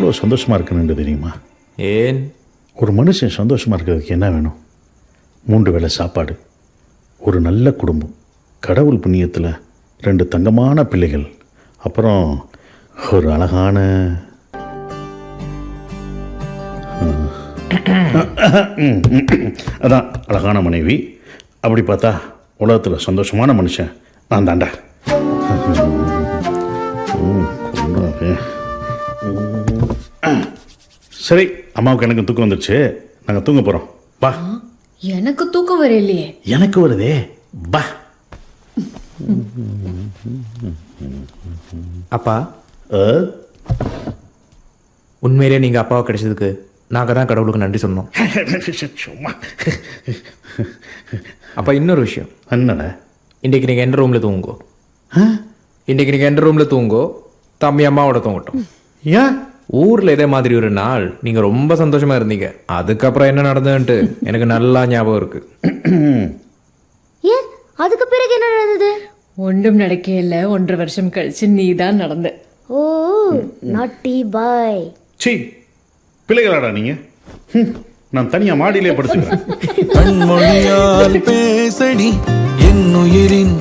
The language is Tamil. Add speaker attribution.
Speaker 1: எவ்வளோ சந்தோஷமாக இருக்கணுன்னு தெரியுமா?
Speaker 2: ஏன்?
Speaker 1: ஒரு மனுஷன் சந்தோஷமாக இருக்கிறதுக்கு என்ன வேணும்? 3 வேளை சாப்பாடு, ஒரு நல்ல குடும்பம், கடவுள் புண்ணியத்தில் 2 தங்கமான பிள்ளைகள், அப்புறம் ஒரு அழகான அதான் அழகான மனைவி. அப்படி பார்த்தா உலகத்தில் சந்தோஷமான மனுஷன் நான் தாண்டா. சரி, அம்மாவுக்கு எனக்கு தூக்கம் வந்துடுச்சு, நாங்கள் தூங்க போகிறோம். வா.
Speaker 3: எனக்கு தூக்கம் வரலையே.
Speaker 1: எனக்கு வருதே, வா.
Speaker 2: அப்பா, உண்மையிலே நீங்கள் அப்பாவை கிடைச்சதுக்கு நாங்கள் தான் கடவுளுக்கு நன்றி சொன்னோம்.
Speaker 1: சும்மா.
Speaker 2: அப்பா, இன்னொரு விஷயம்.
Speaker 1: என்னடா?
Speaker 2: இன்றைக்கு நீங்கள் எந்த ரூமில் தூங்கோ. இன்றைக்கு நீங்கள் எந்த ரூமில் தூங்கோ, தம்பி அம்மாவோட தூங்கட்டும்.
Speaker 1: ஏன்?
Speaker 2: ஊரில் இதே மாதிரி ஒரு நாள் நீங்கள் ரொம்ப சந்தோஷமாக இருந்தீங்க. அதுக்கப்புறம் என்ன நடந்ததுன்ட்டு எனக்கு நல்லா ஞாபகம் இருக்கு.
Speaker 4: ஏன் அதுக்கு பிறகு என்ன நடந்தது?
Speaker 3: ஒன்றும் நடக்கையில் 1.5 வருஷம் கழிச்சு நீ தான் நடந்த.
Speaker 4: ஓ, நாட்டி பாய்.
Speaker 1: சீ, பிள்ளைகளாடா நீங்க. நான் தனியா மாடியிலே படுத்துக்கிறேன்.
Speaker 5: கண்மொழியால் பேசடி என் உயிரின்